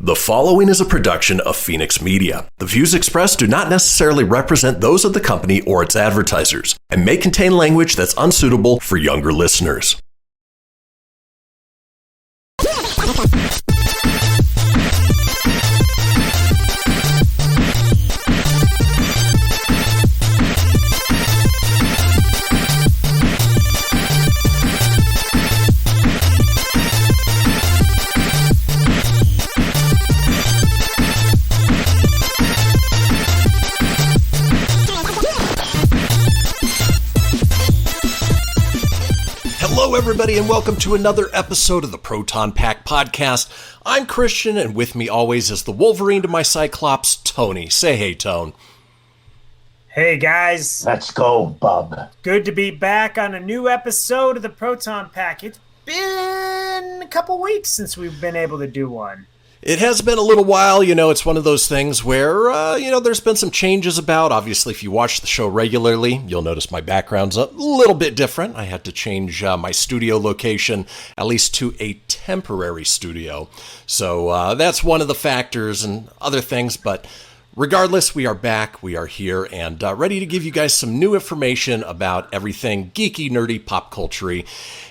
The following is a production of Phoenix Media. The views expressed do not necessarily represent those of the company or its advertisers, and may contain language that's unsuitable for younger listeners. Hello, everybody, and welcome to another episode of the Proton Pack Podcast. I'm Kristian, and with me always is the Wolverine to my Cyclops, Tony. Say hey, Tone. Hey, guys. Let's go, bub. Good to be back on a new episode of the Proton Pack. It's been a couple weeks since we've been able to do one. It has been a little while. It's one of those things where, there's been some changes about. Obviously, if you watch the show regularly, you'll notice my background's a little bit different. I had to change my studio location, at least to a temporary studio. So that's one of the factors and other things. But regardless, we are back, we are here, and ready to give you guys some new information about everything geeky, nerdy, pop culture-y.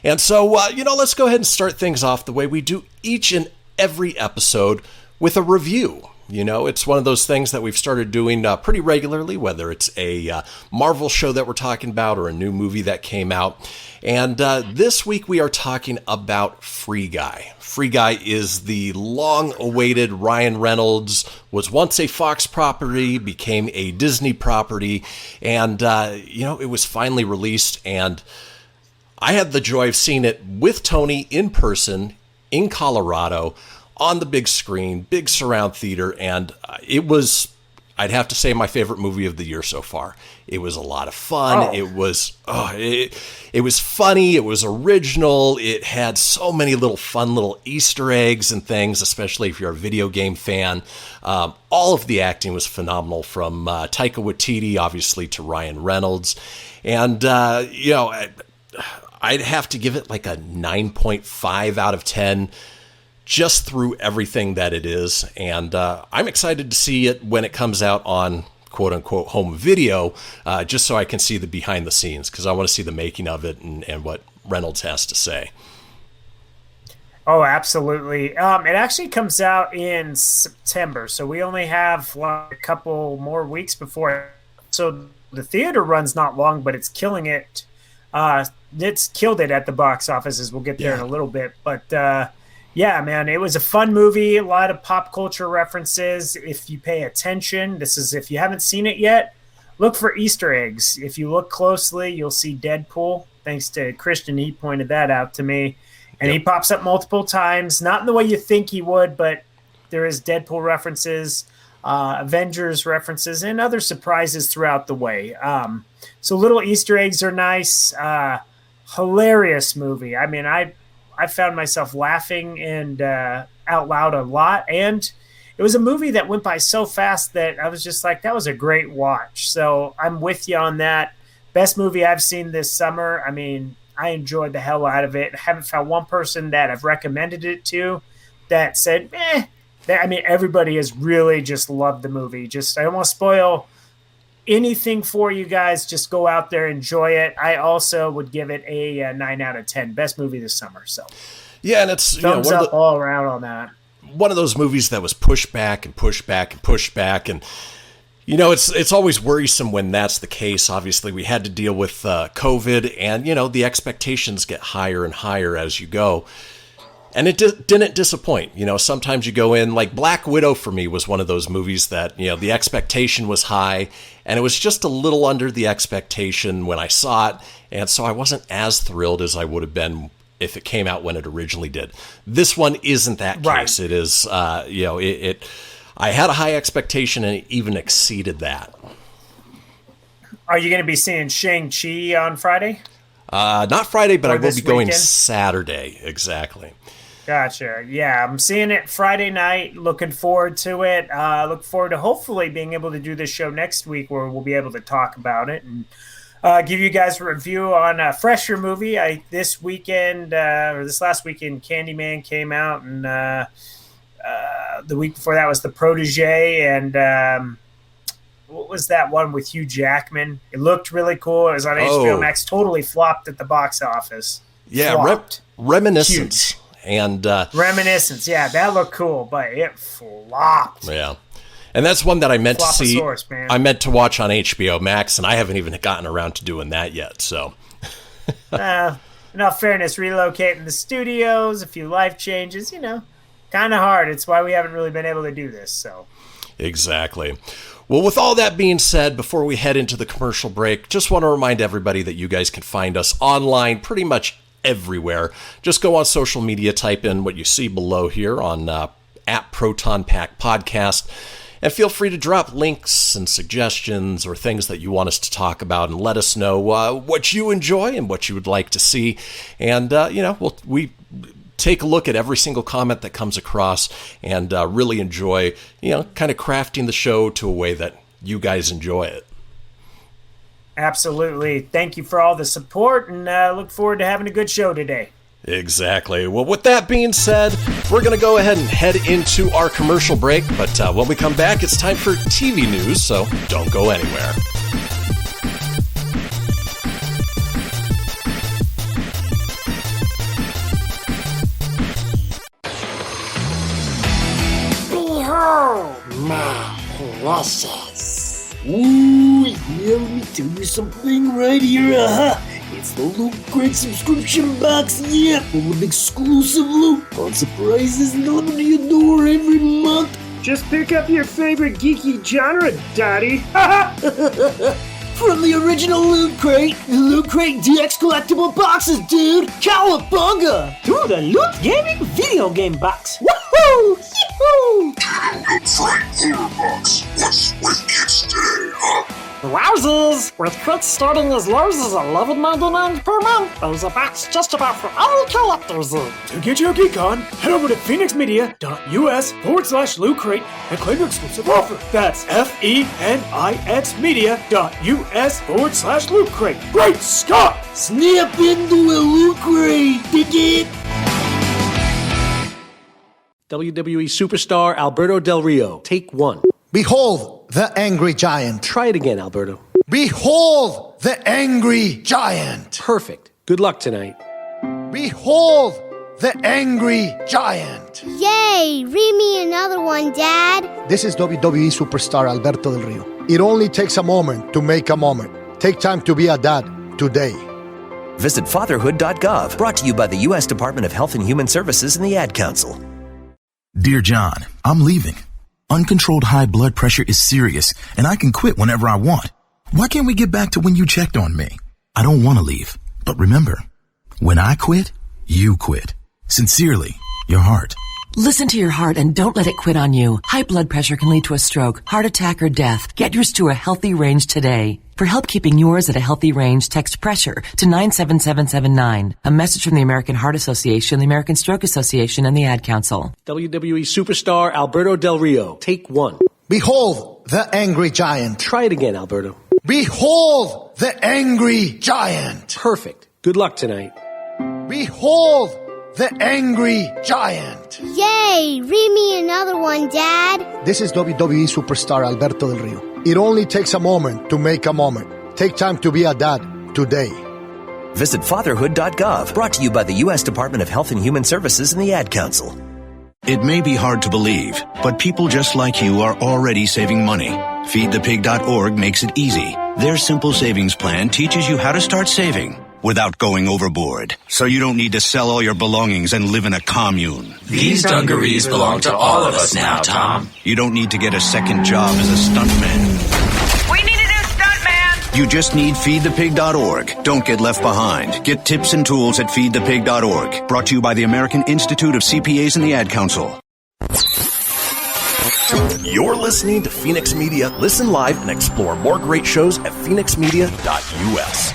And so, let's go ahead and start things off the way we do each and every episode with a review. It's one of those things that we've started doing pretty regularly, whether it's a Marvel show that we're talking about or a new movie that came out. And this week we are talking about Free Guy. Free Guy is the long-awaited Ryan Reynolds, was once a Fox property, became a Disney property, and, it was finally released. And I had the joy of seeing it with Tony in person in Colorado on the big screen, big surround theater, and it was, I'd have to say, my favorite movie of the year so far. It was a lot of fun. Oh. It was funny. It was original. It had so many fun little Easter eggs and things, especially if you're a video game fan. All of the acting was phenomenal, from Taika Waititi, obviously, to Ryan Reynolds. And, I'd have to give it like a 9.5 out of 10 just through everything that it is. And I'm excited to see it when it comes out on quote-unquote home video, just so I can see the behind the scenes, because I want to see the making of it and what Reynolds has to say. Oh, absolutely. It actually comes out in September, so we only have a couple more weeks before. So the theater run's not long, but it's killing it. It's killed it at the box offices. We'll get there in a little bit. But, yeah, man, it was a fun movie. A lot of pop culture references. If you pay attention, if you haven't seen it yet, look for Easter eggs. If you look closely, you'll see Deadpool. Thanks to Kristian, he pointed that out to me. And He pops up multiple times. Not in the way you think he would, but there is Deadpool references, Avengers references, and other surprises throughout the way. So little Easter eggs are nice. Hilarious movie. I mean, I found myself laughing and out loud a lot. And it was a movie that went by so fast that I was just like, that was a great watch. So I'm with you on that. Best movie I've seen this summer. I mean, I enjoyed the hell out of it. I haven't found one person that I've recommended it to that said, everybody has really just loved the movie. I don't want to spoil anything for you guys. Just go out there, enjoy it. I also would give it a 9 out of 10. Best movie this summer. So, yeah, and it's thumbs up all around on that. One of those movies that was pushed back and pushed back and pushed back, and it's always worrisome when that's the case. Obviously, we had to deal with COVID, and the expectations get higher and higher as you go. And it didn't disappoint. Sometimes you go in, like Black Widow for me was one of those movies that, the expectation was high, and it was just a little under the expectation when I saw it. And so I wasn't as thrilled as I would have been if it came out when it originally did. This one isn't that case. It is, I had a high expectation, and it even exceeded that. Are you going to be seeing Shang-Chi on Friday? Not Friday, but I will be going weekend? Saturday. Exactly. Gotcha. Yeah, I'm seeing it Friday night. Looking forward to it. Look forward to hopefully being able to do this show next week where we'll be able to talk about it and give you guys a review on a fresher movie. This last weekend, Candyman came out, and The week before that was The Protege, and what was that one with Hugh Jackman? It looked really cool. It was on HBO Max. Totally flopped at the box office. Yeah, Reminiscence. Huge. And Reminiscence, yeah, that looked cool, but it flopped. Yeah. And that's one that I meant to see. Man. I meant to watch on HBO Max, and I haven't even gotten around to doing that yet. So, in all fairness, relocating the studios, a few life changes, kind of hard. It's why we haven't really been able to do this. So, exactly. Well, with all that being said, before we head into the commercial break, just want to remind everybody that you guys can find us online pretty much everywhere. Just go on social media, type in what you see below here on at Proton Pack Podcast. And feel free to drop links and suggestions or things that you want us to talk about, and let us know what you enjoy and what you would like to see. And, we take a look at every single comment that comes across and really enjoy, kind of crafting the show to a way that you guys enjoy it. Absolutely. Thank you for all the support, and look forward to having a good show today. Exactly. Well, with that being said, we're going to go ahead and head into our commercial break. But when we come back, it's time for TV news, so don't go anywhere. Behold my precious. Ooh, yeah, let me tell you something right here, It's the Loot Crate subscription box, full of exclusive loot, fun surprises delivered to your door every month. Just pick up your favorite geeky genre, Daddy. From the original Loot Crate, the Loot Crate DX collectible boxes, dude! Cowabunga! To the Loot Gaming video game box. Woohoo! Yee-hoo! Loot Crate Horror Box. What's with kids today, huh? Wowzers! With crits starting as low as $11.99 per month, there's a box just about for all collectors. To get your geek on, head over to phoenixmedia.us/Loot Crate and claim your exclusive offer. That's FENIX media.us/Loot Crate. Great Scott! Snap into a Loot Crate, dig it! WWE superstar Alberto Del Rio, take one. Behold the angry giant. Try it again, Alberto. Behold the angry giant. Perfect. Good luck tonight. Behold the angry giant. Yay! Read me another one, Dad. This is WWE superstar Alberto Del Rio. It only takes a moment to make a moment. Take time to be a dad today. Visit fatherhood.gov, brought to you by the U.S. Department of Health and Human Services and the Ad Council. Dear John, I'm leaving. Uncontrolled high blood pressure is serious, and I can quit whenever I want. Why can't we get back to when you checked on me? I don't want to leave, but remember, when I quit, you quit. Sincerely, your heart. Listen to your heart and don't let it quit on you. High blood pressure can lead to a stroke, heart attack, or death. Get yours to a healthy range today. For help keeping yours at a healthy range, text PRESSURE to 97779. A message from the American Heart Association, the American Stroke Association, and the Ad Council. WWE superstar Alberto Del Rio, take one. Behold the angry giant. Try it again, Alberto. Behold the angry giant. Perfect. Good luck tonight. Behold the angry giant. Yay! Read me another one, Dad. This is WWE superstar Alberto Del Rio. It only takes a moment to make a moment. Take time to be a dad today. Visit fatherhood.gov, brought to you by the U.S. Department of Health and Human Services and the Ad Council. It may be hard to believe, but people just like you are already saving money. FeedThePig.org makes it easy. Their simple savings plan teaches you how to start saving without going overboard, so you don't need to sell all your belongings and live in a commune. These dungarees belong to all of us now, Tom. You don't need to get a second job as a stuntman. We need a new stuntman! You just need FeedThePig.org. Don't get left behind. Get tips and tools at FeedThePig.org. Brought to you by the American Institute of CPAs and the Ad Council. You're listening to Phoenix Media. Listen live and explore more great shows at phoenixmedia.us.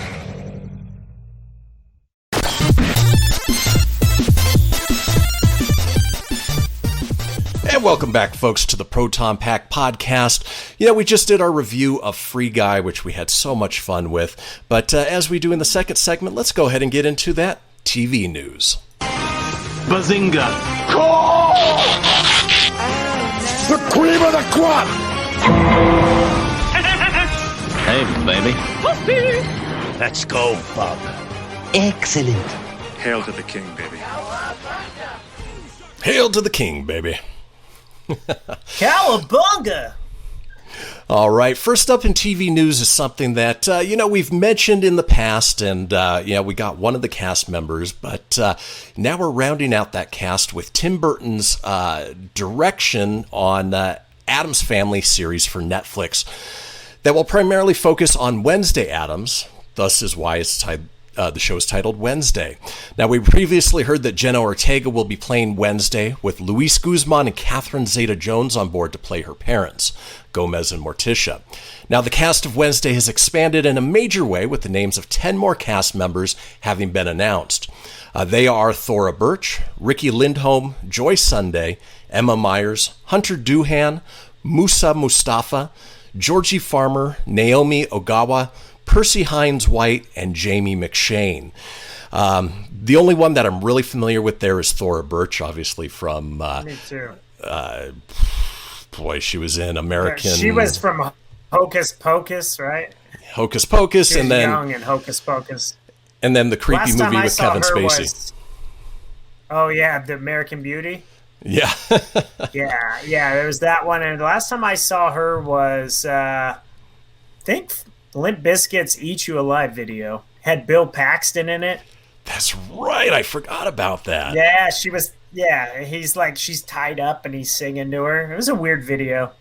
And welcome back, folks, to the Proton Pack Podcast. We just did our review of Free Guy, which we had so much fun with. But as we do in the second segment, let's go ahead and get into that TV news. Bazinga! the cream of the crop! Hey, baby. Let's go, Bob. Excellent. Hail to the king, baby. Hail to the king, baby. Cowabunga! All right, first up in TV news is something that, we've mentioned in the past, and, we got one of the cast members, but now we're rounding out that cast with Tim Burton's direction on Addams Family series for Netflix that will primarily focus on Wednesday Addams, thus is why it's the show is titled Wednesday. Now, we previously heard that Jenna Ortega will be playing Wednesday, with Luis Guzman and Catherine Zeta-Jones on board to play her parents, Gomez and Morticia. Now, the cast of Wednesday has expanded in a major way, with the names of 10 more cast members having been announced. They are Thora Birch, Ricky Lindholm, Joy Sunday, Emma Myers, Hunter Doohan, Musa Mustafa, Georgie Farmer, Naomi Ogawa, Percy Hines White, and Jamie McShane. The only one that I'm really familiar with there is Thora Birch, obviously from... Me too. She was in American... She was from Hocus Pocus, right? Hocus Pocus, she was and then... young in Hocus Pocus. And then the creepy movie with Kevin Spacey. Oh, yeah, The American Beauty? Yeah. yeah, there was that one. And the last time I saw her was, I think... Limp Bizkit's Eat You Alive video had Bill Paxton in it. That's right. I forgot about that. Yeah, she was. Yeah, he's like, she's tied up and he's singing to her. It was a weird video.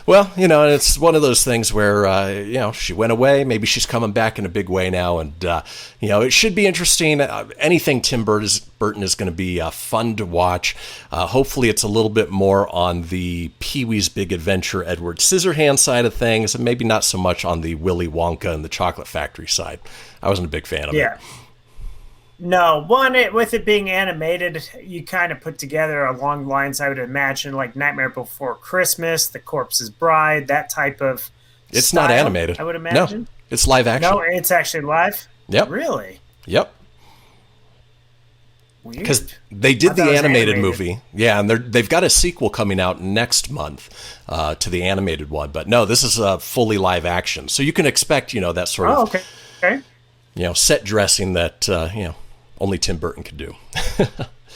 Well, it's one of those things where, she went away. Maybe she's coming back in a big way now. And, it should be interesting. Anything Tim Burton is going to be fun to watch. Hopefully it's a little bit more on the Pee-wee's Big Adventure, Edward Scissorhands side of things, and maybe not so much on the Willy Wonka and the Chocolate Factory side. I wasn't a big fan of it. No, with it being animated, you kind of put together along the lines I would imagine, like Nightmare Before Christmas, The Corpse's Bride, that type of It's style, not animated. I would imagine. No, it's live action. No, it's actually live? Yep. Really? Yep. Weird. Because they did the animated movie. Yeah, and they've got a sequel coming out next month to the animated one. But no, this is fully live action. So you can expect, that sort of... Okay. Set dressing that, only Tim Burton could do.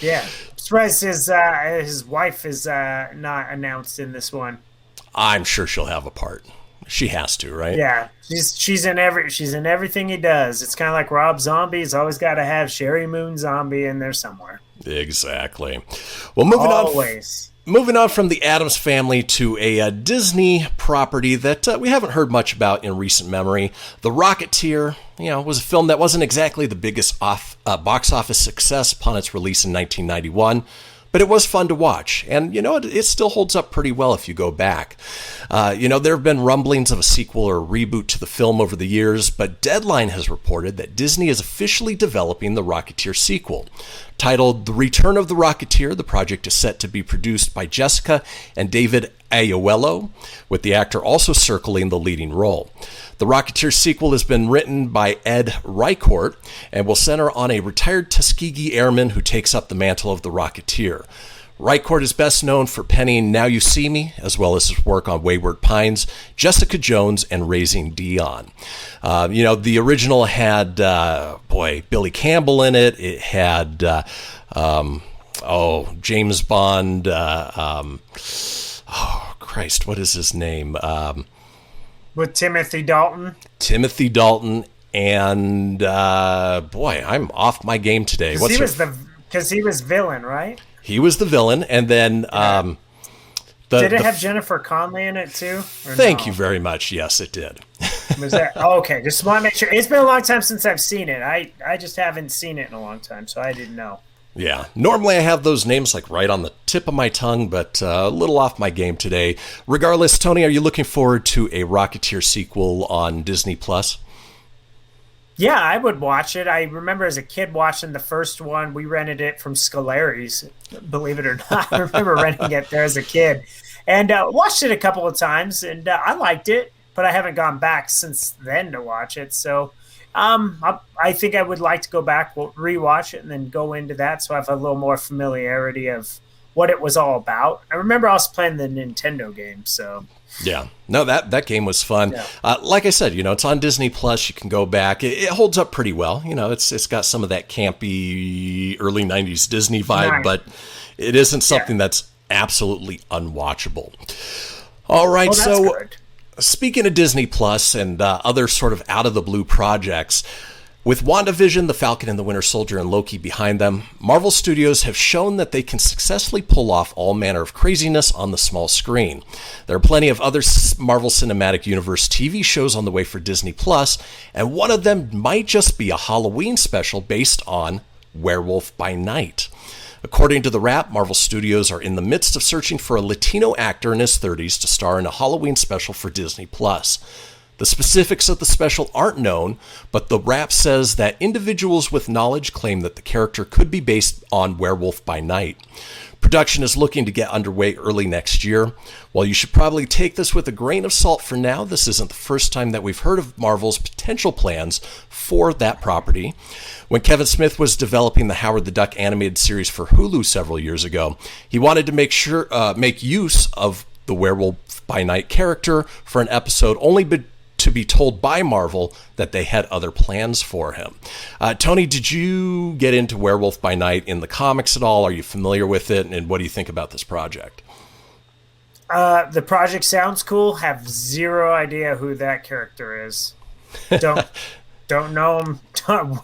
Yeah. I'm surprised his wife is not announced in this one. I'm sure she'll have a part. She has to, right? Yeah. She's in everything he does. It's kind of like Rob Zombie. He's always got to have Sherry Moon Zombie in there somewhere. Exactly. Well, moving on from the Addams Family to a Disney property that we haven't heard much about in recent memory. The Rocketeer, was a film that wasn't exactly the biggest box office success upon its release in 1991, but it was fun to watch. And, it still holds up pretty well if you go back. There have been rumblings of a sequel or a reboot to the film over the years, but Deadline has reported that Disney is officially developing the Rocketeer sequel. Titled The Return of the Rocketeer, the project is set to be produced by Jessica and David Aiello, with the actor also circling the leading role. The Rocketeer sequel has been written by Ed Reichort and will center on a retired Tuskegee airman who takes up the mantle of the Rocketeer. Reichort is best known for penning Now You See Me, as well as his work on Wayward Pines, Jessica Jones, and Raising Dion. The original had, Billy Campbell in it. It had, James Bond. What is his name? With Timothy Dalton. Timothy Dalton, and I'm off my game today. Because he was villain, right? He was the villain, and then did it have Jennifer Connelly in it too? Thank you very much. Yes, it did. Was that okay? Just want to make sure. It's been a long time since I've seen it. I just haven't seen it in a long time, so I didn't know. Yeah, normally I have those names like right on the tip of my tongue, but a little off my game today. Regardless, Tony, are you looking forward to a Rocketeer sequel on Disney Plus? Yeah, I would watch it. I remember as a kid watching the first one. We rented it from Scolari's, believe it or not. I remember renting it there as a kid. And watched it a couple of times, and I liked it, but I haven't gone back since then to watch it. So I think I would like to go back, rewatch it, and then go into that so I have a little more familiarity of what it was all about. I remember also playing the Nintendo game, so... Yeah, no, that game was fun. Yeah. Like I said, it's on Disney Plus. You can go back. It holds up pretty well. It's got some of that campy early 90s Disney vibe, but it isn't something that's absolutely unwatchable. All right, so good. Speaking of Disney Plus and other sort of out of the blue projects, with WandaVision, The Falcon and the Winter Soldier, and Loki behind them, Marvel Studios have shown that they can successfully pull off all manner of craziness on the small screen. There are plenty of other Marvel Cinematic Universe TV shows on the way for Disney Plus, and one of them might just be a Halloween special based on Werewolf by Night. According to The Wrap, Marvel Studios are in the midst of searching for a Latino actor in his 30s to star in a Halloween special for Disney Plus. The specifics of the special aren't known, but The Wrap says that individuals with knowledge claim that the character could be based on Werewolf by Night. Production is looking to get underway early next year. While you should probably take this with a grain of salt for now, this isn't the first time that we've heard of Marvel's potential plans for that property. When Kevin Smith was developing the Howard the Duck animated series for Hulu several years ago, he wanted to make use of the Werewolf by Night character for an episode, only to be told by Marvel that they had other plans for him. Tony, did you get into Werewolf by Night in the comics at all? Are you familiar with it? And what do you think about this project? The project sounds cool. Have zero idea who that character is. Don't know him.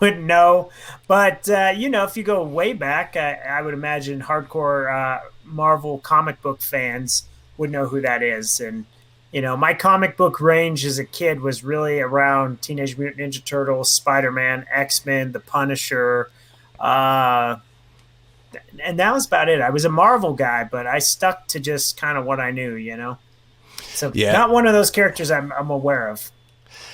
Wouldn't know. But, if you go way back, I would imagine hardcore Marvel comic book fans would know who that is. And, my comic book range as a kid was really around Teenage Mutant Ninja Turtles, Spider-Man, X-Men, The Punisher, and that was about it. I was a Marvel guy, but I stuck to just kind of what I knew, So not one of those characters I'm aware of.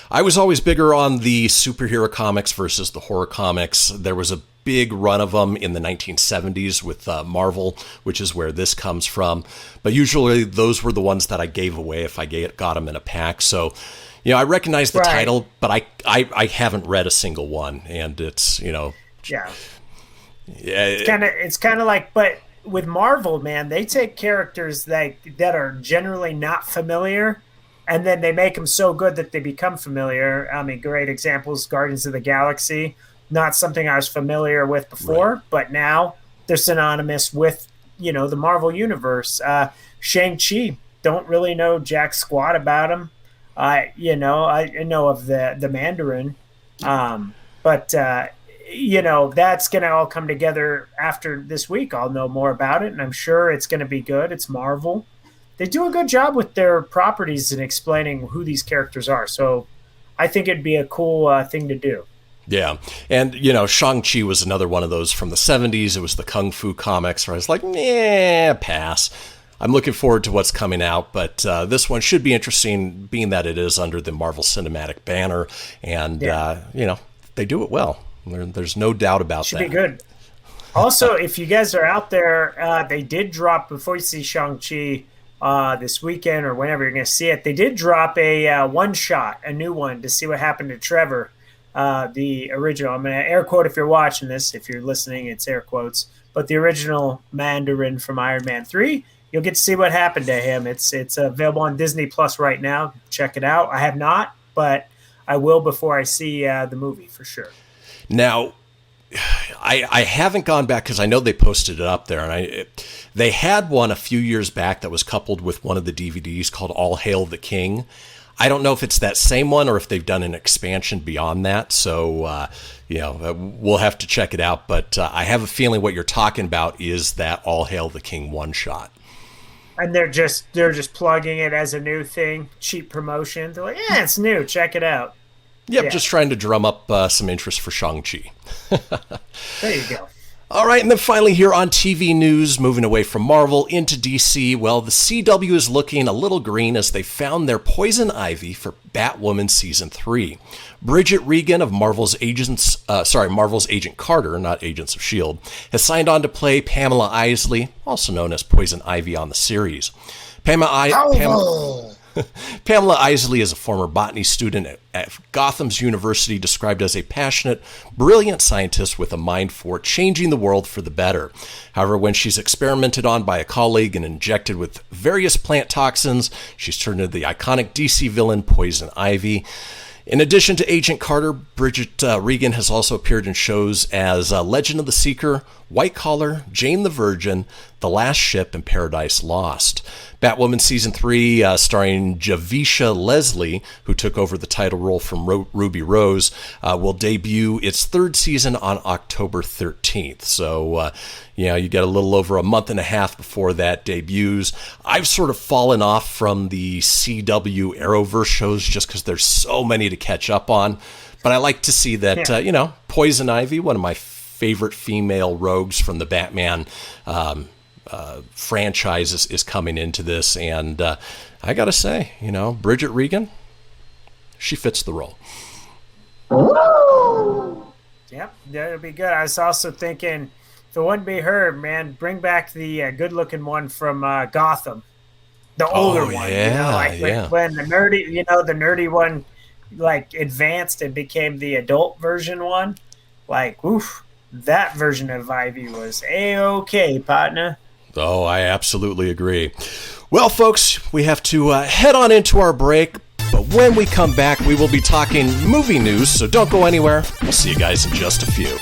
I was always bigger on the superhero comics versus the horror comics. There was a big run of them in the 1970s with Marvel, which is where this comes from. But usually those were the ones that I gave away if I got them in a pack. So, I recognize the title, but I haven't read a single one. And it's, Yeah. It's kind of like, but with Marvel, man, they take characters that are generally not familiar, and then they make them so good that they become familiar. I mean, great examples, Guardians of the Galaxy. Not something I was familiar with before, but now they're synonymous with, the Marvel Universe. Shang-Chi, don't really know jack squat about him. I know of the Mandarin. But that's going to all come together after this week. I'll know more about it, and I'm sure it's going to be good. It's Marvel. They do a good job with their properties and explaining who these characters are. So I think it'd be a cool thing to do. Yeah. And, Shang-Chi was another one of those from the 70s. It was the Kung Fu comics where I was like, pass. I'm looking forward to what's coming out, but this one should be interesting, being that it is under the Marvel Cinematic banner. And, they do it well. There's no doubt about that. Should be good. Also, if you guys are out there, they did drop, before you see Shang-Chi this weekend or whenever you're going to see it, they did drop a one-shot, a new one, to see what happened to Trevor. The original, I'm going to air quote if you're watching this. If you're listening, it's air quotes. But the original Mandarin from Iron Man 3, you'll get to see what happened to him. It's available on Disney Plus right now. Check it out. I have not, but I will before I see the movie for sure. Now, I haven't gone back because I know they posted it up there, and they had one a few years back that was coupled with one of the DVDs called All Hail the King. I don't know if it's that same one or if they've done an expansion beyond that. So, we'll have to check it out. But I have a feeling what you're talking about is that All Hail the King one shot. And they're just plugging it as a new thing, cheap promotion. They're like, it's new. Check it out. Yep, yeah. Just trying to drum up some interest for Shang-Chi. There you go. All right, and then finally here on TV news, moving away from Marvel into DC, well, the CW is looking a little green as they found their Poison Ivy for Batwoman Season 3. Bridget Regan of Marvel's Agent Carter, not Agents of S.H.I.E.L.D., has signed on to play Pamela Isley, also known as Poison Ivy on the series. Pamela Pamela Isley is a former botany student at Gotham's University, described as a passionate, brilliant scientist with a mind for changing the world for the better. However, when she's experimented on by a colleague and injected with various plant toxins, she's turned into the iconic DC villain Poison Ivy. In addition to Agent Carter, Bridget Regan has also appeared in shows as Legend of the Seeker, White Collar, Jane the Virgin, The Last Ship, and Paradise Lost. Batwoman Season 3, starring Javisha Leslie, who took over the title role from Ruby Rose, will debut its third season on October 13th. So, you get a little over a month and a half before that debuts. I've sort of fallen off from the CW Arrowverse shows just because there's so many to catch up on. But I like to see that, Poison Ivy, one of my favorite female rogues from the Batman franchise, is coming into this. And I got to say, Bridget Regan, she fits the role. Yep, that'll be good. I was also thinking, if it wouldn't be her, man, bring back the good-looking one from Gotham, the older one. When the nerdy one, advanced and became the adult version one. That version of Ivy was A-okay, partner. Oh, I absolutely agree. Well, folks, we have to head on into our break. But when we come back, we will be talking movie news, so don't go anywhere. We'll see you guys in just a few.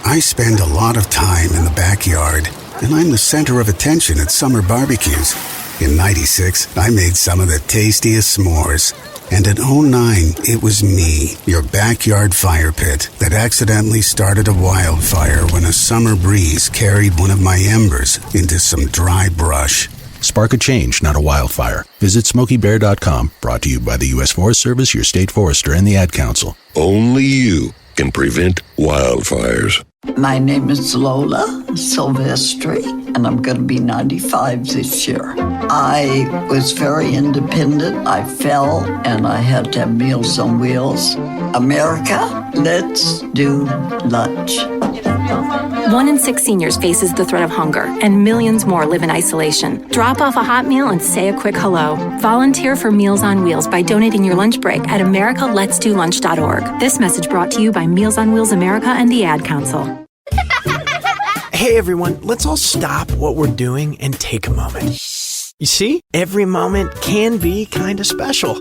I spend a lot of time in the backyard, and I'm the center of attention at summer barbecues. In '96, I made some of the tastiest s'mores. And in '09, it was me, your backyard fire pit, that accidentally started a wildfire when a summer breeze carried one of my embers into some dry brush. Spark a change, not a wildfire. Visit SmokeyBear.com, brought to you by the U.S. Forest Service, your state forester, and the Ad Council. Only you can prevent wildfires. My name is Lola Silvestri, and I'm going to be 95 this year. I was very independent. I fell, and I had to have Meals on Wheels. America, let's do lunch. 1 in 6 seniors faces the threat of hunger, and millions more live in isolation. Drop off a hot meal and say a quick hello. Volunteer for Meals on Wheels by donating your lunch break at americaletsdolunch.org. This message brought to you by Meals on Wheels America and the Ad Council. Hey everyone, let's all stop what we're doing and take a moment. You see, every moment can be kind of special.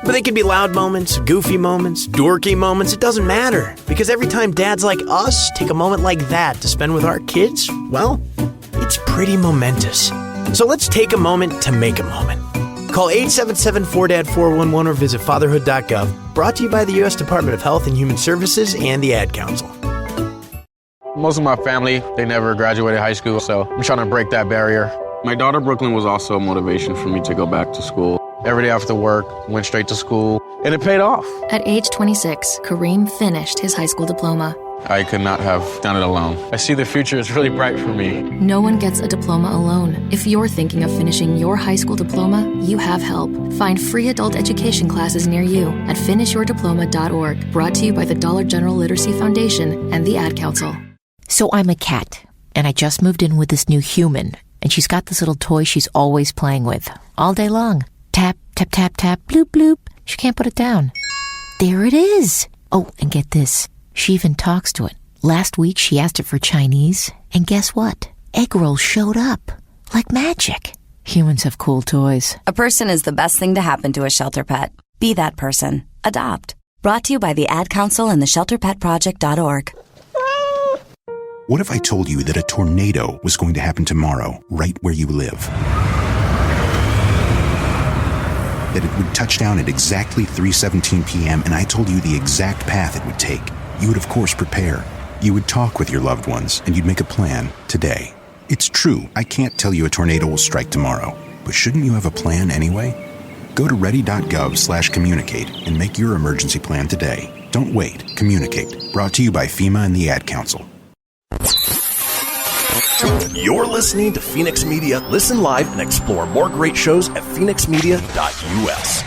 But they can be loud moments, goofy moments, dorky moments, it doesn't matter. Because every time dads like us take a moment like that to spend with our kids, well, it's pretty momentous. So let's take a moment to make a moment. Call 877-4DAD-411 or visit fatherhood.gov. Brought to you by the U.S. Department of Health and Human Services and the Ad Council. Most of my family, they never graduated high school, so I'm trying to break that barrier. My daughter Brooklyn was also a motivation for me to go back to school. Every day after work, went straight to school, and it paid off. At age 26, Kareem finished his high school diploma. I could not have done it alone. I see the future is really bright for me. No one gets a diploma alone. If you're thinking of finishing your high school diploma, you have help. Find free adult education classes near you at finishyourdiploma.org. Brought to you by the Dollar General Literacy Foundation and the Ad Council. So I'm a cat, and I just moved in with this new human, and she's got this little toy she's always playing with, all day long. Tap, tap, tap, tap, bloop, bloop. She can't put it down. There it is. Oh, and get this. She even talks to it. Last week, she asked it for Chinese, and guess what? Egg rolls showed up. Like magic. Humans have cool toys. A person is the best thing to happen to a shelter pet. Be that person. Adopt. Brought to you by the Ad Council and the ShelterPetProject.org. What if I told you that a tornado was going to happen tomorrow, right where you live? That it would touch down at exactly 3:17 p.m., and I told you the exact path it would take. You would, of course, prepare. You would talk with your loved ones, and you'd make a plan today. It's true, I can't tell you a tornado will strike tomorrow, but shouldn't you have a plan anyway? Go to ready.gov/communicate and make your emergency plan today. Don't wait. Communicate. Brought to you by FEMA and the Ad Council. You're listening to Phoenix Media. Listen live and explore more great shows at phoenixmedia.us.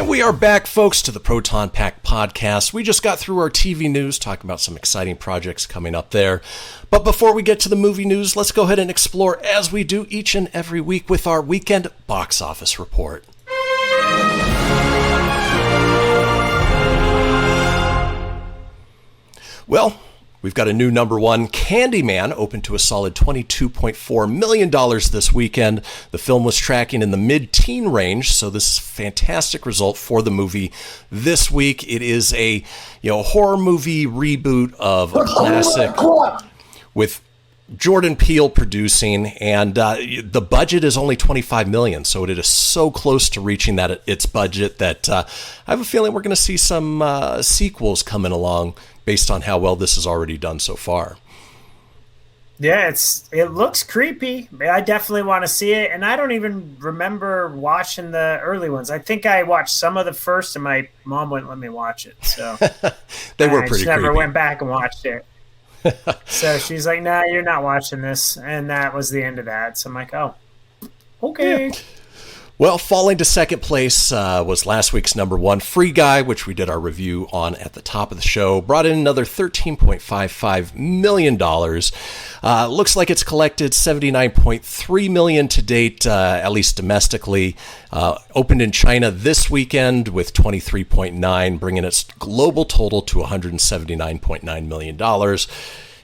And we are back, folks, to the Proton Pack podcast. We just got through our TV news, talking about some exciting projects coming up there. But before we get to the movie news, let's go ahead and explore, as we do each and every week, with our weekend box office report. Well, we've got a new number one. Candyman opened to a solid $22.4 million this weekend. The film was tracking in the mid-teen range, so this is a fantastic result for the movie this week. It is a horror movie reboot of a classic with Jordan Peele producing, and the budget is only $25 million, so it is so close to reaching its budget that I have a feeling we're going to see some sequels coming along based on how well this has already done so far. Yeah, it looks creepy. I definitely want to see it, and I don't even remember watching the early ones. I think I watched some of the first, and my mom wouldn't let me watch it, so they were pretty creepy. I never went back and watched it. So she's like, "Nah, you're not watching this," and that was the end of that. So I'm like, "Oh, okay." Yeah. Well, falling to second place was last week's number one, Free Guy, which we did our review on at the top of the show. Brought in another $13.55 million. Looks like it's collected $79.3 million to date, at least domestically. Opened in China this weekend with $23.9, bringing its global total to $179.9 million.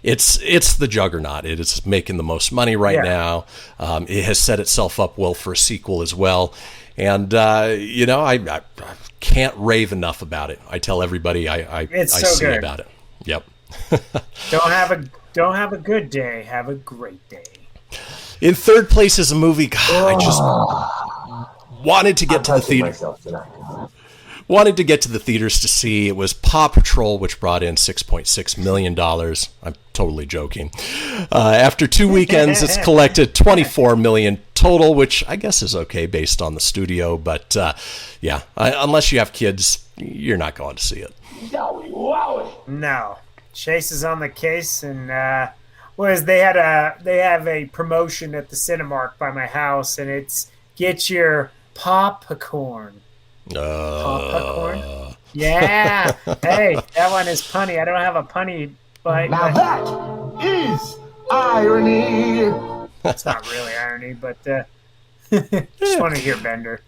It's the juggernaut. It is making the most money right now. It has set itself up well for a sequel as well. And, I can't rave enough about it. I tell everybody I see good about it. Yep. Don't have a good day. Have a great day. In third place is a movie I just wanted to get to the theater. Wanted to get to the theaters to see. It was Paw Patrol, which brought in $6.6 million. I'm totally joking. After 2 weekends, it's collected $24 million total, which I guess is okay based on the studio. But unless you have kids, you're not going to see it. No. Chase is on the case, and they have a promotion at the Cinemark by my house, and it's get your popcorn. Popcorn? Yeah. Hey, that one is punny. I don't have a punny, but now that is irony. It's not really irony, but just want to hear Bender.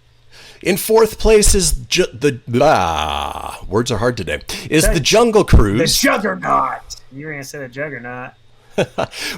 In fourth place is words are hard today. The Jungle Cruise. The Juggernaut. You were gonna say the Juggernaut.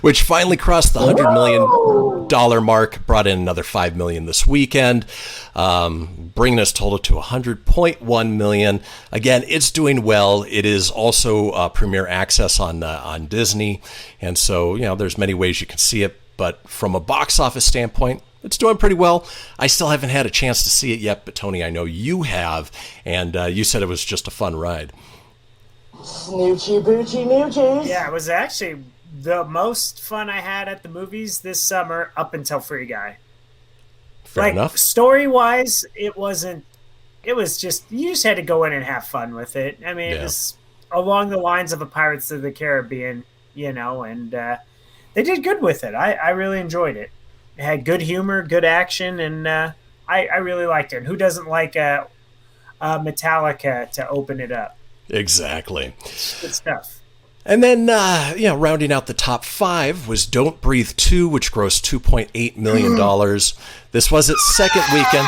Which finally crossed the $100 million mark, brought in another $5 million this weekend, bringing us total to $100.1 million. Again, it's doing well. It is also premiere access on Disney, and so there's many ways you can see it. But from a box office standpoint, it's doing pretty well. I still haven't had a chance to see it yet, but Tony, I know you have, and you said it was just a fun ride. Snoochie boochie noochies. Yeah, it was actually the most fun I had at the movies this summer up until Free Guy. Fair enough. Story-wise, it wasn't... It was just... You just had to go in and have fun with it. I mean, It was along the lines of a Pirates of the Caribbean, and they did good with it. I really enjoyed it. It had good humor, good action, and I really liked it. And who doesn't like Metallica to open it up? Exactly. Good stuff. And then, rounding out the top five was Don't Breathe 2, which grossed $2.8 million. This was its second weekend,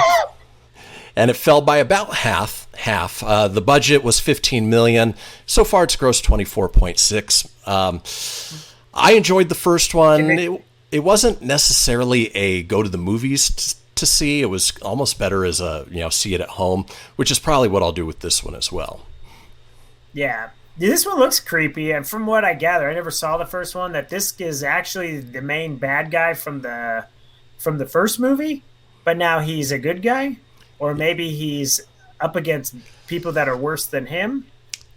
and it fell by about half. The budget was $15 million. So far, it's grossed $24.6. I enjoyed the first one. It wasn't necessarily a go to the movies to see. It was almost better as a, see it at home, which is probably what I'll do with this one as well. Yeah. This one looks creepy, and from what I gather, I never saw the first one, that this is actually the main bad guy from the first movie, but now he's a good guy? Or maybe he's up against people that are worse than him?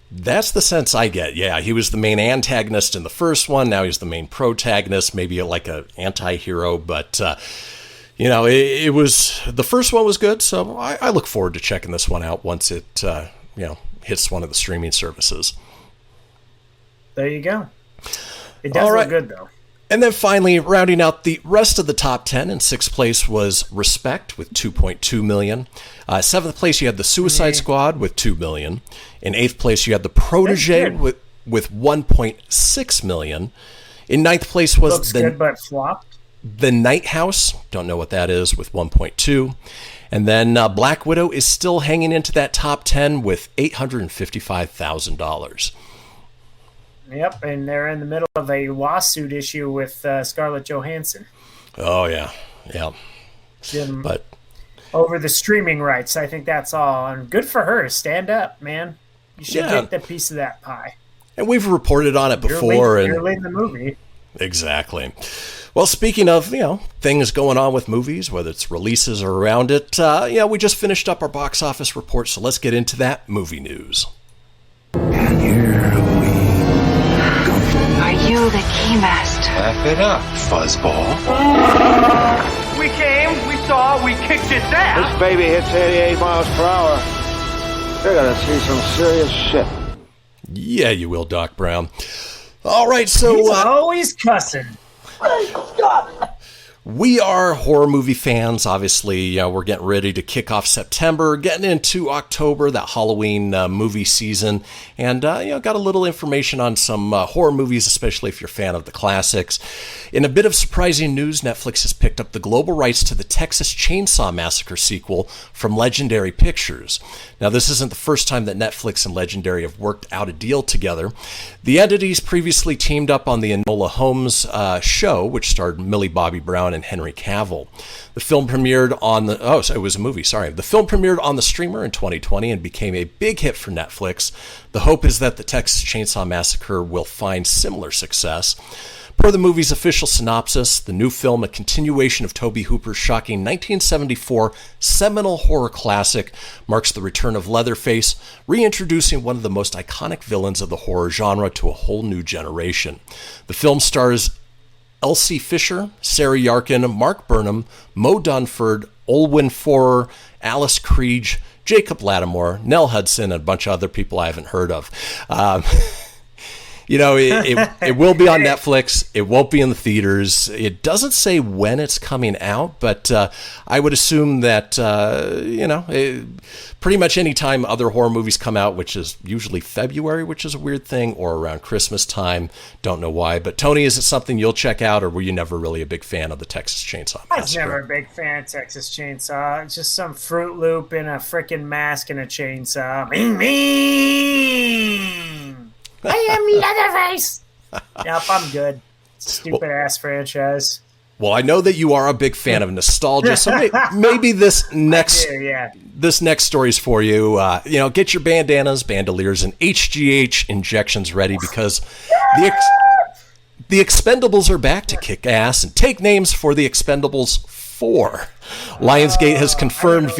That's the sense I get. Yeah, he was the main antagonist in the first one. Now he's the main protagonist, maybe like an anti-hero. But, it was... The first one was good, so I look forward to checking this one out once it, hits one of the streaming services. There you go. It does look good, though. And then finally, rounding out the rest of the top 10, in sixth place was Respect with $2.2 million. Seventh place, you had The Suicide Squad with $2 million. In eighth place, you had The Protege with $1.6 million. In ninth place was good, but flopped. The Night House, don't know what that is, with 1.2. And then Black Widow is still hanging into that top 10 with $855,000. Yep, and they're in the middle of a lawsuit issue with Scarlett Johansson. Oh, yeah. But over the streaming rights, I think that's all. And good for her. Stand up, man. You should get the piece of that pie. And we've reported on it before. You're leading the movie. Exactly. Well, speaking of, things going on with movies, whether it's releases or around it, we just finished up our box office report, so let's get into that movie news. And here we go. Are you the Keymaster? Laugh it up, fuzzball. We came, we saw, we kicked its ass. This baby hits 88 miles per hour. You're gonna see some serious shit. Yeah, you will, Doc Brown. All right, so... He's always cussing. We are horror movie fans. Obviously, we're getting ready to kick off September, getting into October, that Halloween movie season. And, got a little information on some horror movies, especially if you're a fan of the classics. In a bit of surprising news, Netflix has picked up the global rights to the Texas Chainsaw Massacre sequel from Legendary Pictures. Now, this isn't the first time that Netflix and Legendary have worked out a deal together. The entities previously teamed up on the Enola Holmes show, which starred Millie Bobby Brown and Henry Cavill. The film premiered on the... Oh, so it was a movie, sorry. The film premiered on the streamer in 2020 and became a big hit for Netflix. The hope is that the Texas Chainsaw Massacre will find similar success. Per the movie's official synopsis, the new film, a continuation of Tobe Hooper's shocking 1974 seminal horror classic, marks the return of Leatherface, reintroducing one of the most iconic villains of the horror genre to a whole new generation. The film stars Elsie Fisher, Sarah Yarkin, Mark Burnham, Mo Dunford, Olwen Forer, Alice Kriege, Jacob Lattimore, Nell Hudson, and a bunch of other people I haven't heard of. It will be on Netflix. It won't be in the theaters. It doesn't say when it's coming out, but I would assume that, pretty much any time other horror movies come out, which is usually February, which is a weird thing, or around Christmas time. Don't know why. But, Tony, is it something you'll check out, or were you never really a big fan of the Texas Chainsaw Massacre? I was never a big fan of Texas Chainsaw. It's just some Fruit Loop in a freaking mask and a chainsaw. I am Leatherface. Yep, I'm good. Stupid ass franchise. Well, I know that you are a big fan of nostalgia, so maybe this next story is for you. Get your bandanas, bandoliers, and HGH injections ready because the Expendables are back to kick ass and take names for the Expendables 4. Lionsgate has confirmed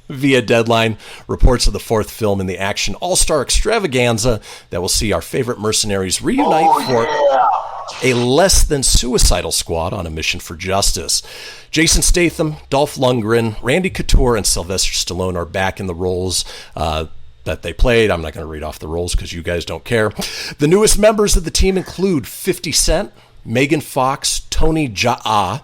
via Deadline reports of the fourth film in the action all-star extravaganza that will see our favorite mercenaries reunite for a less than suicidal squad on a mission for justice. Jason Statham, Dolph Lundgren, Randy Couture, and Sylvester Stallone are back in the roles that they played. I'm not going to read off the roles because you guys don't care. The newest members of the team include 50 Cent, Megan Fox, Tony Jaa,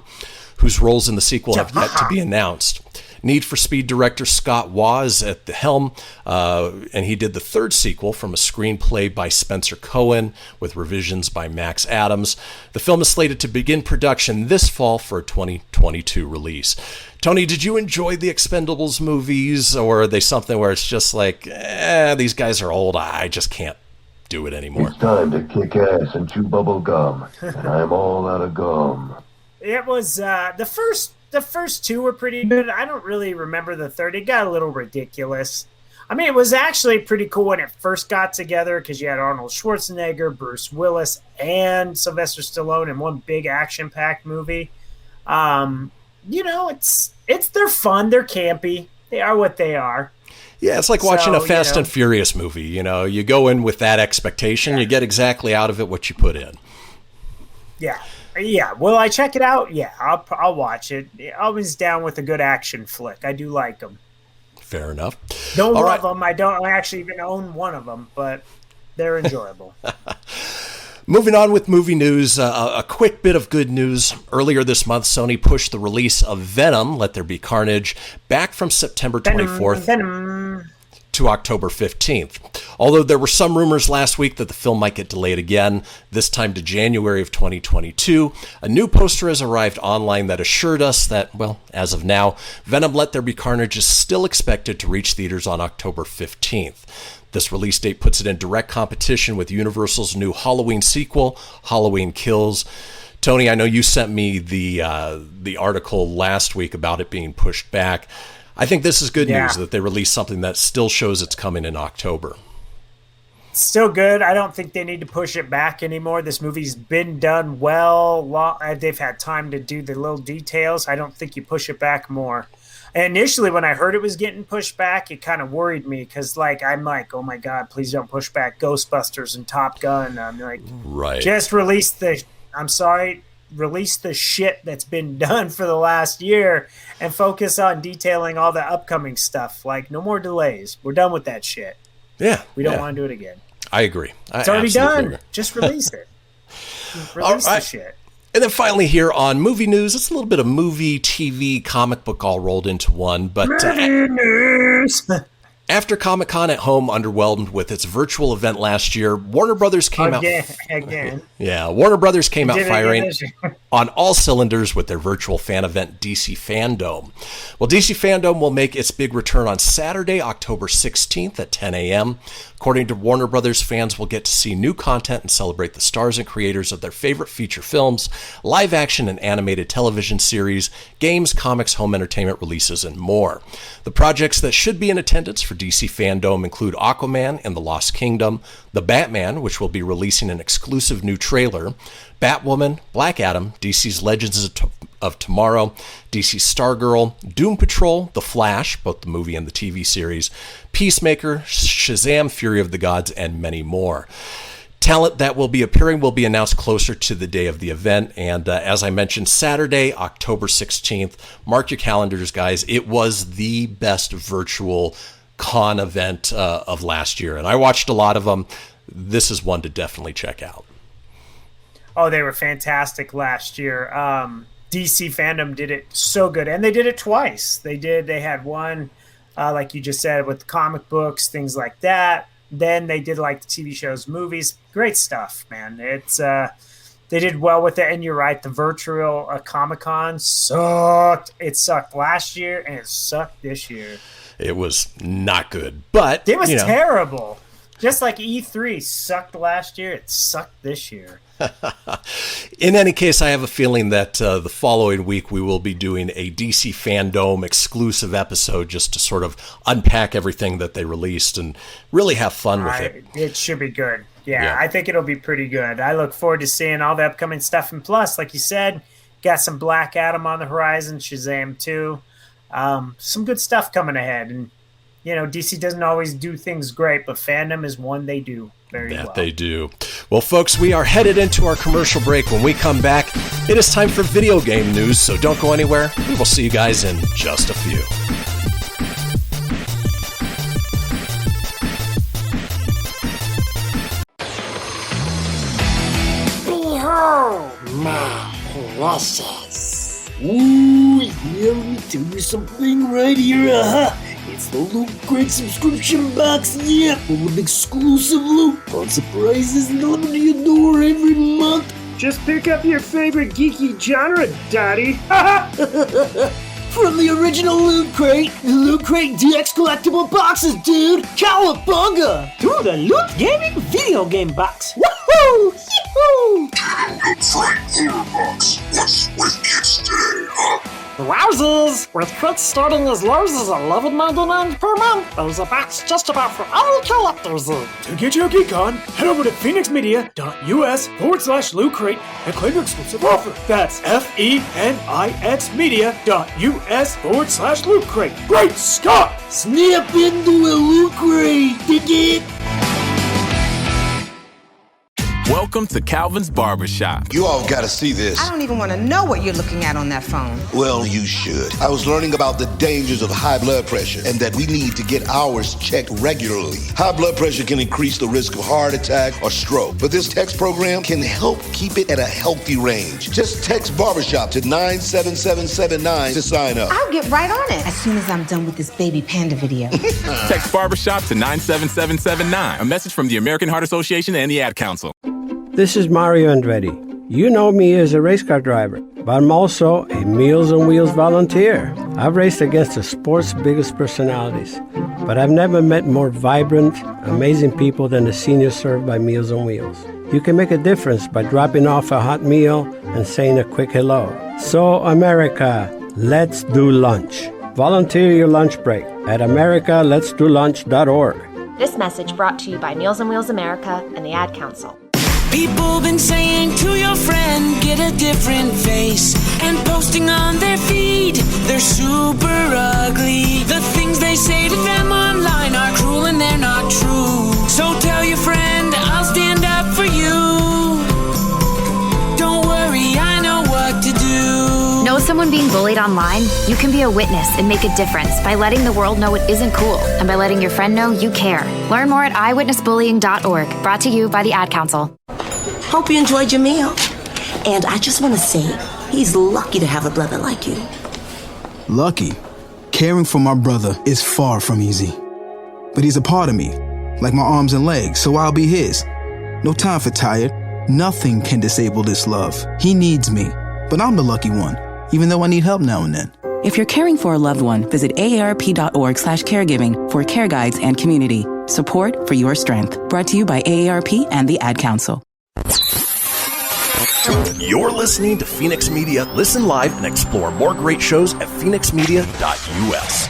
whose roles in the sequel have yet to be announced. Need for Speed director Scott Waugh is at the helm, and he did the third sequel from a screenplay by Spencer Cohen with revisions by Max Adams. The film is slated to begin production this fall for a 2022 release. Tony, did you enjoy the Expendables movies, or are they something where it's just like, these guys are old, I just can't do it anymore? It's time to kick ass and chew bubble gum, and I'm all out of gum. It was the first two were pretty good. I don't really remember the third. It got a little ridiculous. I mean, it was actually pretty cool when it first got together because you had Arnold Schwarzenegger, Bruce Willis, and Sylvester Stallone in one big action-packed movie. They're fun. They're campy. They are what they are. Yeah, it's like watching a Fast and Furious movie. You go in with that expectation. You get exactly out of it what you put in. Yeah. Will I check it out? Yeah, I'll watch it. Always down with a good action flick. I do like them. Fair enough. Don't love them. I don't actually even own one of them, but they're enjoyable. Moving on with movie news, a quick bit of good news. Earlier this month, Sony pushed the release of Venom, Let There Be Carnage, back from September 24th to October 15th. Although there were some rumors last week that the film might get delayed again, this time to January of 2022, a new poster has arrived online that assured us that, well, as of now, Venom Let There Be Carnage is still expected to reach theaters on October 15th. This release date puts it in direct competition with Universal's new Halloween sequel, Halloween Kills. Tony, I know you sent me the article last week about it being pushed back. I think this is good news that they released something that still shows it's coming in October. Still good. I don't think they need to push it back anymore. This movie's been done well. They've had time to do the little details. I don't think you push it back more. And initially, when I heard it was getting pushed back, it kind of worried me because, I'm like, oh my God, please don't push back Ghostbusters and Top Gun. I'm like, just release the shit that's been done for the last year and focus on detailing all the upcoming stuff. Like, no more delays. We're done with that shit. Yeah. We don't want to do it again. I agree. It's already done. Just release it. Release the shit. And then finally here on movie news, it's a little bit of movie, TV, comic book all rolled into one. But after Comic-Con at Home underwhelmed with its virtual event last year, Warner Brothers came out... Again. Yeah, Warner Brothers came out firing on all cylinders with their virtual fan event, DC Fandom. Well, DC Fandom will make its big return on Saturday, October 16th at 10 a.m. According to Warner Brothers, fans will get to see new content and celebrate the stars and creators of their favorite feature films, live action and animated television series, games, comics, home entertainment releases, and more. The projects that should be in attendance for DC Fandom include Aquaman and the Lost Kingdom, The Batman, which will be releasing an exclusive new trailer, Batwoman, Black Adam, DC's Legends of Tomorrow, DC's Stargirl, Doom Patrol, The Flash, both the movie and the TV series, Peacemaker, Shazam, Fury of the Gods, and many more. Talent that will be appearing will be announced closer to the day of the event. And as I mentioned, Saturday, October 16th, mark your calendars, guys. It was the best virtual con event of last year. And I watched a lot of them. This is one to definitely check out. Oh, they were fantastic last year. DC Fandom did it so good. And they did it twice. They had one, like you just said, with comic books, things like that. Then they did like the TV shows, movies. Great stuff, man. It's they did well with it. And you're right, the virtual Comic-Con sucked. It sucked last year and it sucked this year. It was not good, but it was terrible. Just like E3 sucked last year, it sucked this year. In any case, I have a feeling that the following week we will be doing a DC Fandom exclusive episode just to sort of unpack everything that they released and really have fun with it. It should be good. Yeah, I think it'll be pretty good. I look forward to seeing all the upcoming stuff. And plus, like you said, got some Black Adam on the horizon, Shazam 2. Some good stuff coming ahead. And, DC doesn't always do things great, but Fandom is one they do very well. That they do. Well, folks, we are headed into our commercial break. When we come back, it is time for video game news, so don't go anywhere. We will see you guys in just a few. Behold my precious. Ooh, yeah, let me tell you something right here. It's the Loot Crate subscription box, full of exclusive loot, fun surprises delivered to your door every month. Just pick up your favorite geeky genre, Daddy. From the original Loot Crate, the Loot Crate DX collectible boxes, dude! Cowabunga! To the Loot Gaming video game box. Woohoo! Yee-hoo! Box. What's with kids today, huh? Wowzers! With crits starting as low as $11.99 per month, there's a box just about for all collectors. To get your geek on, head over to phoenixmedia.us/Loot Crate and claim your exclusive offer. That's FENIXmedia.us/Loot Crate. Great Scott! Snap into a Loot Crate, dig it? Welcome to Calvin's Barbershop. You all gotta see this. I don't even want to know what you're looking at on that phone. Well, you should. I was learning about the dangers of high blood pressure and that we need to get ours checked regularly. High blood pressure can increase the risk of heart attack or stroke, but this text program can help keep it at a healthy range. Just text Barbershop to 97779 to sign up. I'll get right on it as soon as I'm done with this baby panda video. Text Barbershop to 97779. A message from the American Heart Association and the Ad Council. This is Mario Andretti. You know me as a race car driver, but I'm also a Meals on Wheels volunteer. I've raced against the sport's biggest personalities, but I've never met more vibrant, amazing people than the seniors served by Meals on Wheels. You can make a difference by dropping off a hot meal and saying a quick hello. So, America, let's do lunch. Volunteer your lunch break at americaletsdolunch.org. This message brought to you by Meals on Wheels America and the Ad Council. People been saying to your friend, get a different face, and posting on their feed, they're super ugly. The things they say to them online are cruel and they're not true. So tell your friend, I'll stand up for you. Don't worry, I know what to do. Know someone being bullied online? You can be a witness and make a difference by letting the world know it isn't cool and by letting your friend know you care. Learn more at eyewitnessbullying.org. Brought to you by the Ad Council. Hope you enjoyed your meal. And I just want to say, he's lucky to have a brother like you. Lucky? Caring for my brother is far from easy. But he's a part of me, like my arms and legs, so I'll be his. No time for tired. Nothing can disable this love. He needs me, but I'm the lucky one, even though I need help now and then. If you're caring for a loved one, visit aarp.org/caregiving for care guides and community. Support for your strength. Brought to you by AARP and the Ad Council. You're listening to Phoenix Media. Listen live and explore more great shows at phoenixmedia.us.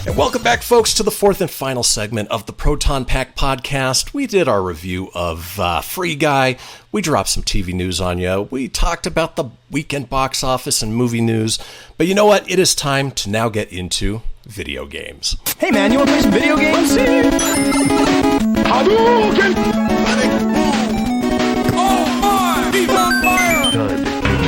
And welcome back, folks, to the fourth and final segment of the Proton Pack podcast. We did our review of Free Guy. We dropped some TV news on you. We talked about the weekend box office and movie news. But you know what? It is time to now get into video games. Hey, man, you want to play some video games? Hadouken! Oh, my! He's on fire! Time to kick ass and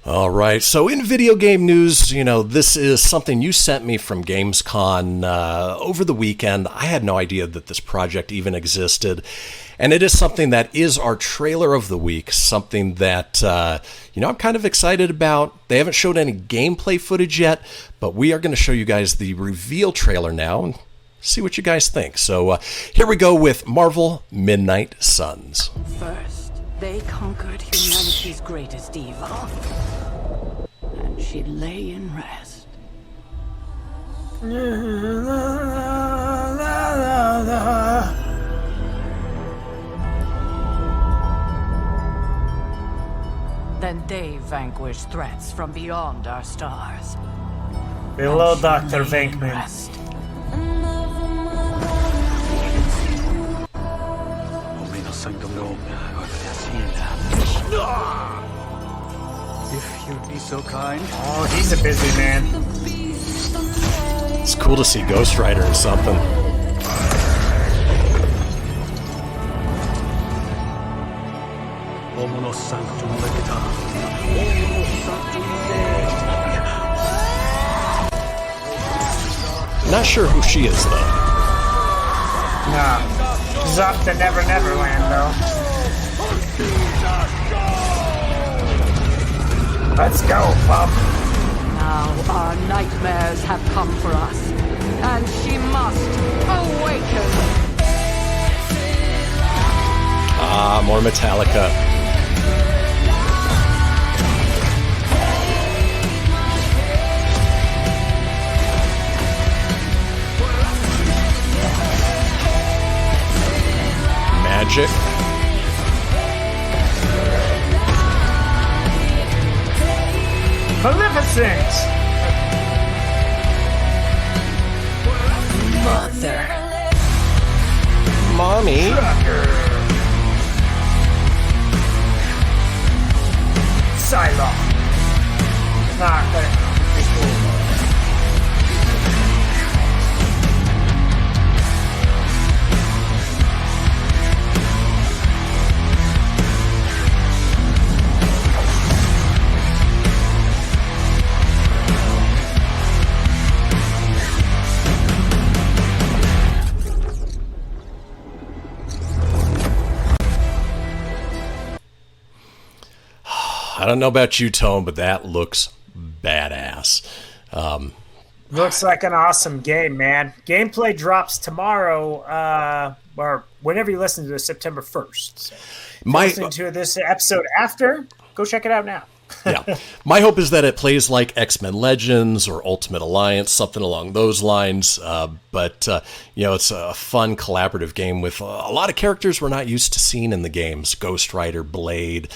All right, so in video game news, you know, this is something you sent me from Gamescom over the weekend. I had no idea that this project even existed. And it is something that is our trailer of the week, something that, I'm kind of excited about. They haven't showed any gameplay footage yet, but we are going to show you guys the reveal trailer now and see what you guys think. So here we go with Marvel Midnight Suns. First, they conquered humanity's greatest evil, and she lay in rest. Then they vanquished threats from beyond our stars. Hello, Dr. Venkman. If you'd be so kind. Oh, he's a busy man. It's cool to see Ghost Rider or something. Not sure who she is, though. Nah. She's off to Never Neverland, though. Let's go, Bob. Now our nightmares have come for us, and she must awaken. Ah, more Metallica. Magic. Maleficent! Mother. Mommy. Psylocke. Nah, but it's cool. I don't know about you, Tone, but that looks badass. Looks like an awesome game, man. Gameplay drops tomorrow, or whenever you listen to this, September 1st. So if you're listening to this episode after, go check it out now. Yeah. My hope is that it plays like X-Men Legends or Ultimate Alliance, something along those lines. But it's a fun collaborative game with a lot of characters we're not used to seeing in the games. Ghost Rider, Blade.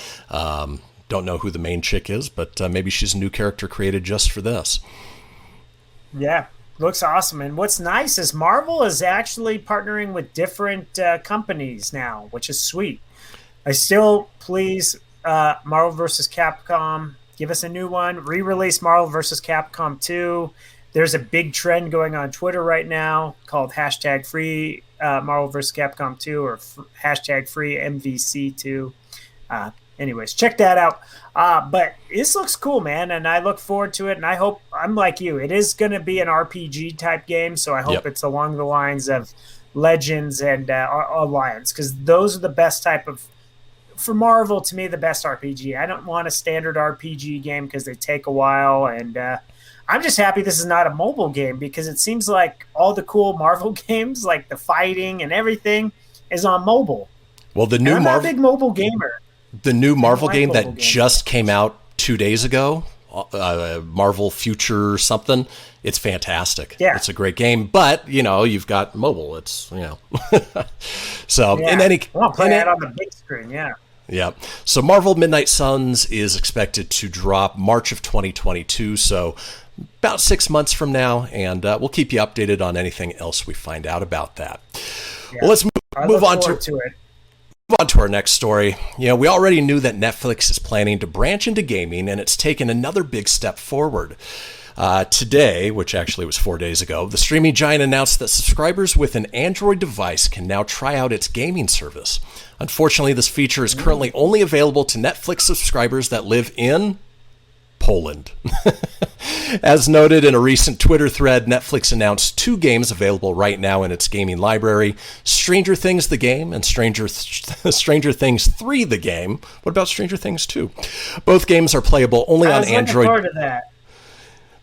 Don't know who the main chick is, but maybe she's a new character created just for this. Yeah, looks awesome. And what's nice is Marvel is actually partnering with different companies now, which is sweet. I still please Marvel vs. Capcom, give us a new one. Re-release Marvel vs. Capcom 2. There's a big trend going on Twitter right now called hashtag free Marvel vs. Capcom 2 or hashtag free MVC2. Anyways, check that out. But this looks cool, man, and I look forward to it. And I hope, I'm like you, it is going to be an RPG type game, so I hope it's along the lines of Legends and Alliance, because those are the best type of, for Marvel, to me, the best RPG. I don't want a standard RPG game because they take a while, and I'm just happy this is not a mobile game, because it seems like all the cool Marvel games, like the fighting and everything, is on mobile. Well, the new I'm not a big mobile gamer. The new Marvel game that just came out 2 days ago, Marvel Future something, it's fantastic. Yeah. It's a great game, but, you've got mobile. It's, So, in any case... I'll play that on the big screen, yeah. Yeah. So, Marvel Midnight Suns is expected to drop March of 2022, so about 6 months from now, and we'll keep you updated on anything else we find out about that. Yeah. Well, let's move on to it. Move on to our next story. We already knew that Netflix is planning to branch into gaming, and it's taken another big step forward. Today, which actually was 4 days ago, the streaming giant announced that subscribers with an Android device can now try out its gaming service. Unfortunately, this feature is currently only available to Netflix subscribers that live in Poland. As noted in a recent Twitter thread, Netflix announced 2 games available right now in its gaming library: Stranger Things the game and Stranger Things 3 the game. What about Stranger Things 2? Both games are playable only on Android. Forward to that.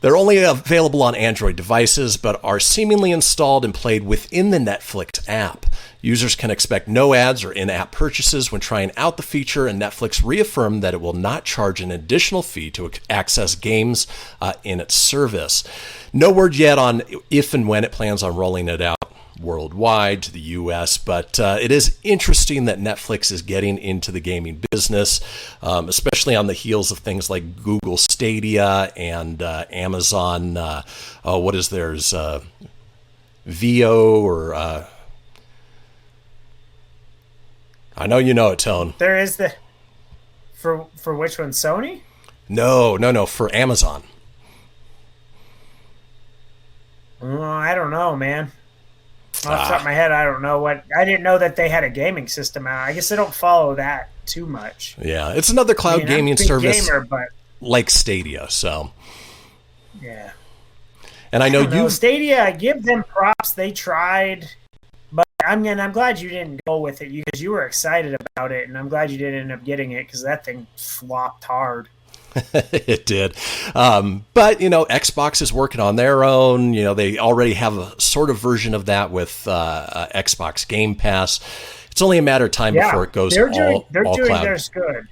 They're only available on Android devices, but are seemingly installed and played within the Netflix app. Users can expect no ads or in-app purchases when trying out the feature, and Netflix reaffirmed that it will not charge an additional fee to access games in its service. No word yet on if and when it plans on rolling it out worldwide to the U.S., but it is interesting that Netflix is getting into the gaming business, especially on the heels of things like Google Stadia and Amazon. What is theirs? VO or... I know you know it, Tone. There is the... For which one? Sony? No, for Amazon. I don't know, man. Off the top of my head, I don't know what. I didn't know that they had a gaming system out. I guess I don't follow that too much. Yeah, it's another cloud gaming service gamer, but like Stadia. So yeah, and I know Stadia. I give them props. They tried, but I'm glad you didn't go with it because you were excited about it, and I'm glad you didn't end up getting it because that thing flopped hard. It did. But, Xbox is working on their own. They already have a sort of version of that with Xbox Game Pass. It's only a matter of time before it goes they're all doing cloud. theirs good.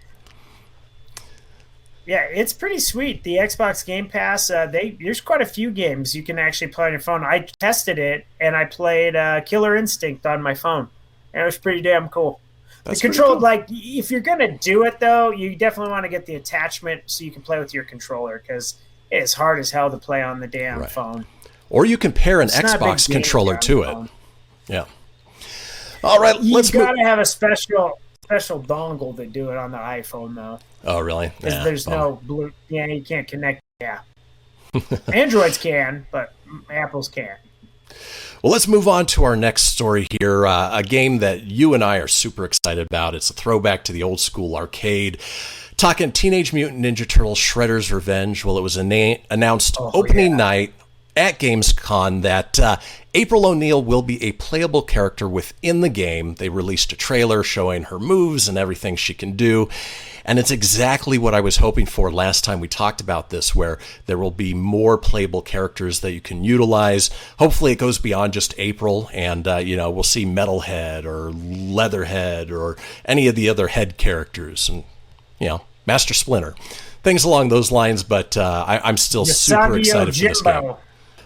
Yeah, it's pretty sweet. The Xbox Game Pass, there's quite a few games you can actually play on your phone. I tested it, and I played Killer Instinct on my phone. And it was pretty damn cool. That's the control, cool. like, if you're going to do it, though, you definitely want to get the attachment so you can play with your controller, because it is hard as hell to play on the damn phone. Or you can pair an Xbox controller to it. Yeah. All right, You got to have a special... special dongle to do it on the iPhone, though. Oh, really? Because there's no blue. Yeah, you can't connect. Yeah. Androids can, but Apples can't. Well, let's move on to our next story here. A game that you and I are super excited about. It's a throwback to the old school arcade. Talking Teenage Mutant Ninja Turtles Shredder's Revenge. Well, it was announced opening night at Gamescom that April O'Neil will be a playable character within the game. They released a trailer showing her moves and everything she can do. And it's exactly what I was hoping for last time we talked about this, where there will be more playable characters that you can utilize. Hopefully it goes beyond just April, and we'll see Metalhead or Leatherhead or any of the other head characters, and Master Splinter, things along those lines. But I'm still super excited for this game.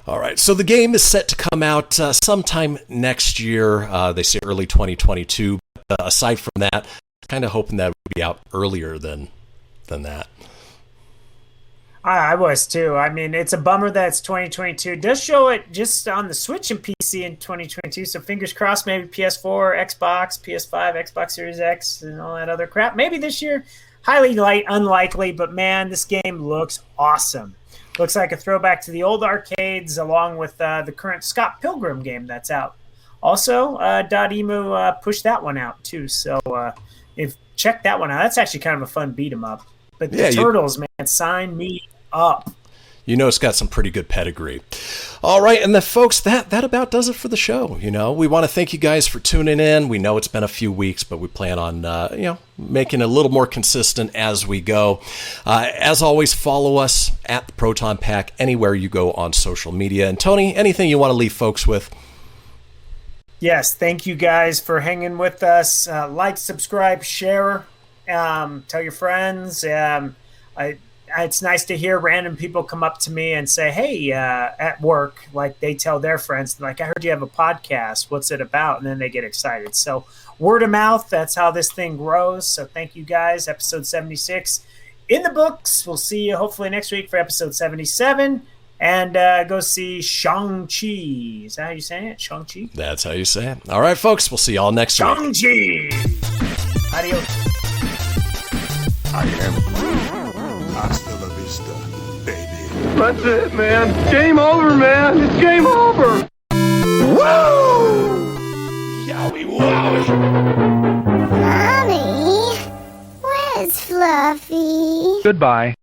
All right, so the game is set to come out sometime next year. They say early 2022. But aside from that, kind of hoping that it would be out earlier than that. I was too. I mean, it's a bummer that it's 2022. It does show it just on the Switch and PC in 2022, so fingers crossed maybe PS4, Xbox, PS5, Xbox Series X, and all that other crap. Maybe this year. Highly unlikely, but man, this game looks awesome. Looks like a throwback to the old arcades, along with the current Scott Pilgrim game that's out. Also, Dotemu pushed that one out too, so check that one out. That's actually kind of a fun beat 'em up. But the Turtles, man, sign me up. It's got some pretty good pedigree. All right, and then, folks, that about does it for the show. We want to thank you guys for tuning in. We know it's been a few weeks, but we plan on, making it a little more consistent as we go. As always, follow us at the Proton Pack anywhere you go on social media. And, Tony, anything you want to leave folks with? Yes, thank you guys for hanging with us. Like, subscribe, share, tell your friends. It's nice to hear random people come up to me and say, hey, at work, like they tell their friends, like, I heard you have a podcast. What's it about? And then they get excited. So word of mouth, that's how this thing grows. So thank you guys. Episode 76 in the books. We'll see you hopefully next week for episode 77. And go see Shang-Chi. Is that how you say it? Shang-Chi? That's how you say it. All right, folks. We'll see you all next week. Shang-Chi! Adios. I am hasta la vista, baby. That's it, man. Game over, man. It's game over. Woo! Yowie wowie. Mommy, where's Fluffy? Goodbye.